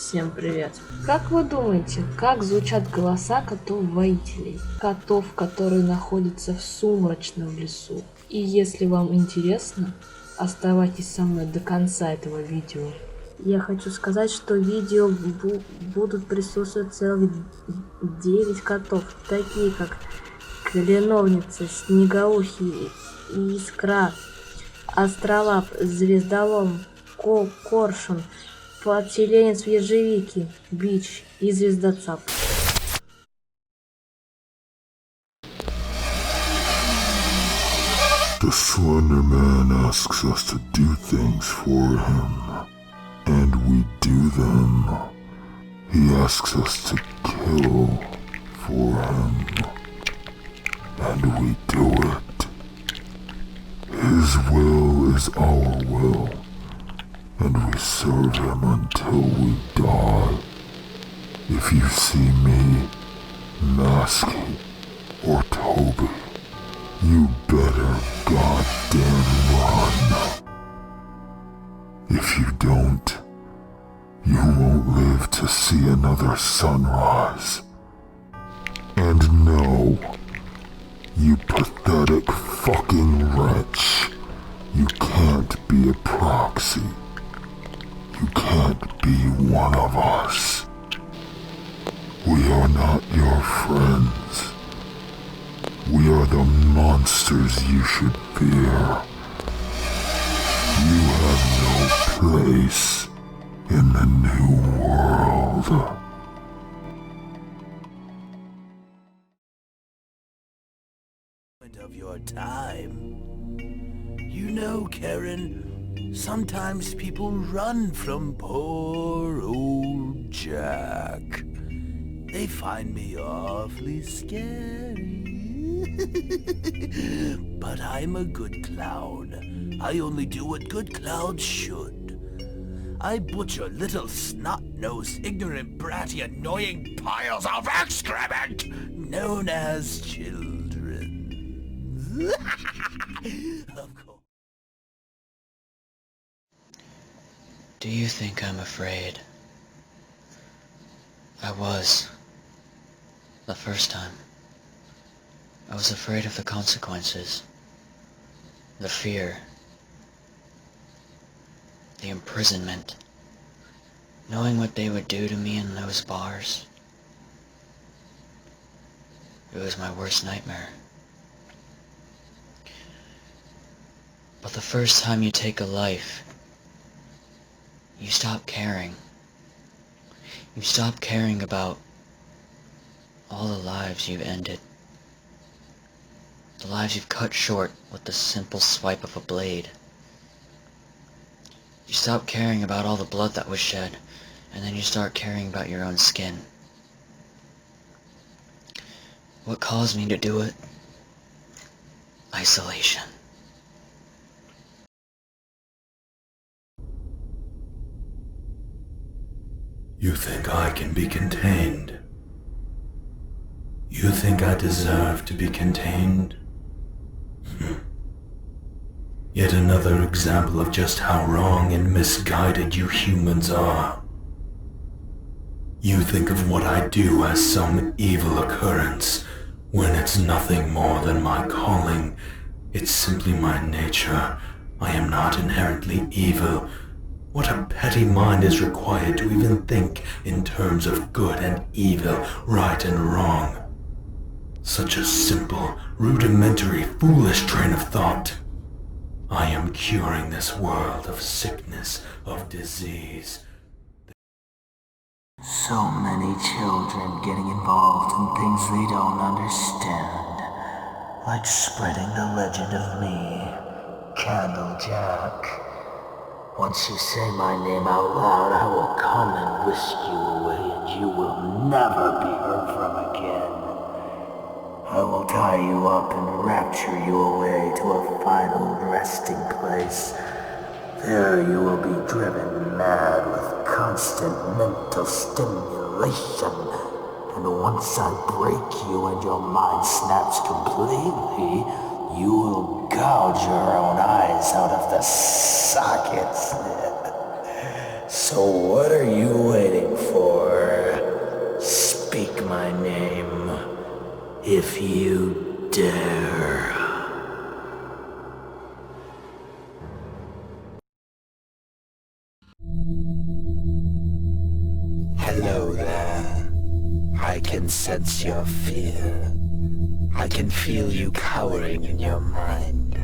Всем привет! Как вы думаете, как звучат голоса котов-воителей? Котов, которые находятся в Сумрачном лесу. И если вам интересно, оставайтесь со мной до конца этого видео. Я хочу сказать, что в видео будут присутствовать целых 9 котов, такие как Кленовница, Снегоухий, Искра, Остролап, Звездолом, Коршун, Подселенец в Ежевике, Бич и Звездоцап. The Slender Man asks us to do things for him, and we do them. He asks us to kill for him, and we do it. His will is our will, and we serve him until we die. If you see me, Masky, or Toby, you better goddamn run. If you don't, you won't live to see another sunrise. And no, you pathetic fucking wretch, you can't be a proxy. You can't be one of us. We are not your friends. We are the monsters you should fear. You have no place in the new world. Of your time. You know, Karen, sometimes people run from poor old Jack. They find me awfully scary. But I'm a good clown. I only do what good clowns should. I butcher little snot-nosed, ignorant, bratty, annoying piles of excrement known as children. Of course. Do you think I'm afraid? I was. The first time. I was afraid of the consequences. The fear. The imprisonment. Knowing what they would do to me in those bars. It was my worst nightmare. But the first time you take a life, you stop caring. You stop caring about all the lives you've ended. The lives you've cut short with the simple swipe of a blade. You stop caring about all the blood that was shed, and then you start caring about your own skin. What caused me to do it? Isolation. You think I can be contained? You think I deserve to be contained? Yet another example of just how wrong and misguided you humans are. You think of what I do as some evil occurrence, when it's nothing more than my calling. It's simply my nature. I am not inherently evil. What a petty mind is required to even think in terms of good and evil, right and wrong. Such a simple, rudimentary, foolish train of thought. I am curing this world of sickness, of disease. So many children getting involved in things they don't understand. Like spreading the legend of me, Candle Jack. Once you say my name out loud, I will come and whisk you away, and you will never be heard from again. I will tie you up and rapture you away to a final resting place. There you will be driven mad with constant mental stimulation. And once I break you and your mind snaps completely, you will gouge your own eyes out of the sockets. So what are you waiting I can sense your fear. I can feel you cowering in your mind.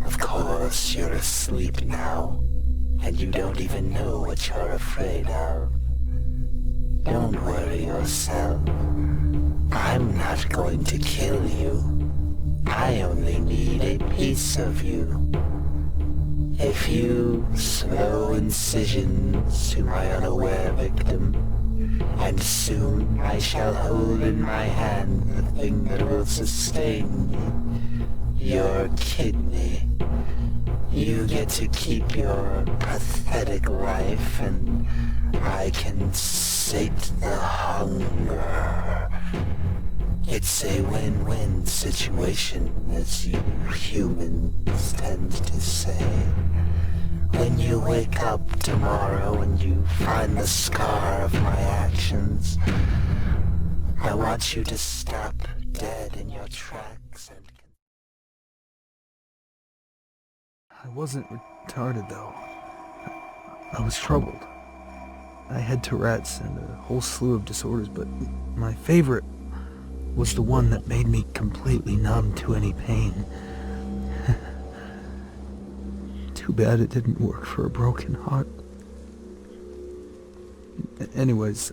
Of course, you're asleep now, and you don't even know what you're afraid of. Don't worry yourself. I'm not going to kill you. I only need a piece of you. A few slow incisions to my unaware victim, and soon I shall hold in my hand the thing that will sustain me, your kidney. You get to keep your pathetic life, and I can sate the hunger. It's a win-win situation, as you humans tend to say. When you wake up tomorrow and you find the scar of my actions, I want you to stop dead in your tracks and... I wasn't retarded, though. I was troubled. I had Tourette's and a whole slew of disorders, but my favorite was the one that made me completely numb to any pain. Too bad it didn't work for a broken heart. Anyways,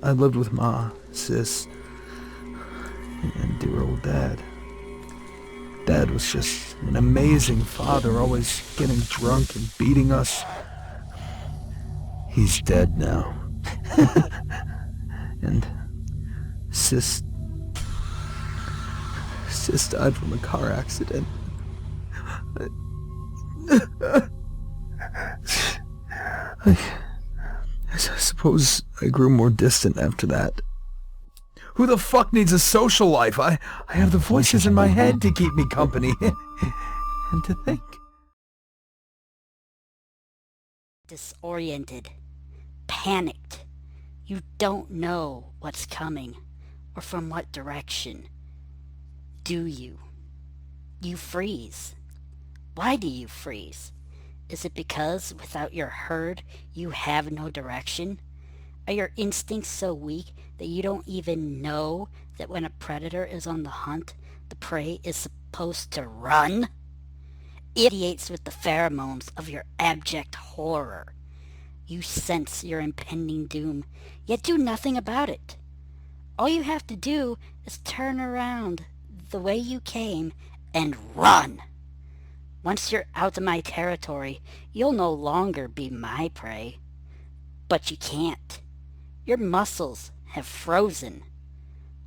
I lived with Ma, Sis, and dear old Dad. Dad was just an amazing father, always getting drunk and beating us. He's dead now. And Sis died from a car accident. I suppose I grew more distant after that. Who the fuck needs a social life? I have the voices in my head to keep me company. And to think. Disoriented. Panicked. You don't know what's coming, or from what direction. Do you? You freeze. Why do you freeze? Is it because without your herd you have no direction? Are your instincts so weak that you don't even know that when a predator is on the hunt, the prey is supposed to run? It radiates with the pheromones of your abject horror. You sense your impending doom, yet do nothing about it. All you have to do is turn around the way you came and run. Once you're out of my territory, you'll no longer be my prey. But you can't. Your muscles have frozen.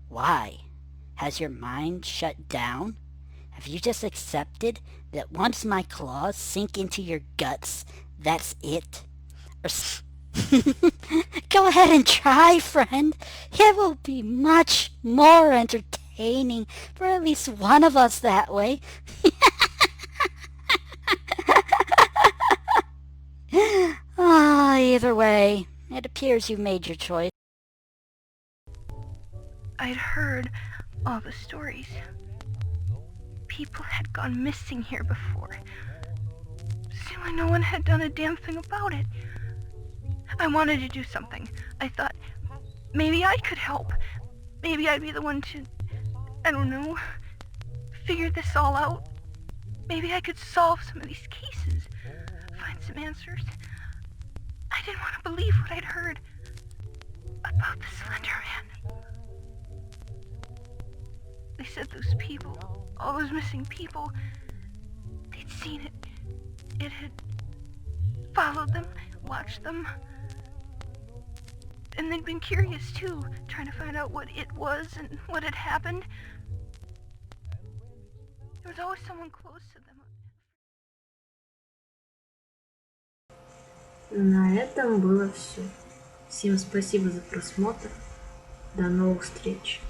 Why? Has your mind shut down? Have you just accepted that once my claws sink into your guts, that's it? Or go ahead and try, friend. It will be much more entertaining for at least one of us that way. Either way, it appears you've made your choice. I'd heard all the stories. People had gone missing here before. Still, no one had done a damn thing about it. I wanted to do something. I thought, maybe I could help. Maybe I'd be the one to, I don't know, figure this all out. Maybe I could solve some of these cases, find some answers. I didn't want to believe what I'd heard about the Slender Man. They said those people, all those missing people, they'd seen it. It had followed them, watched them. And they'd been curious too, trying to find out what it was and what had happened. There was always someone close to them. На этом было все. Всем спасибо за просмотр. До новых встреч.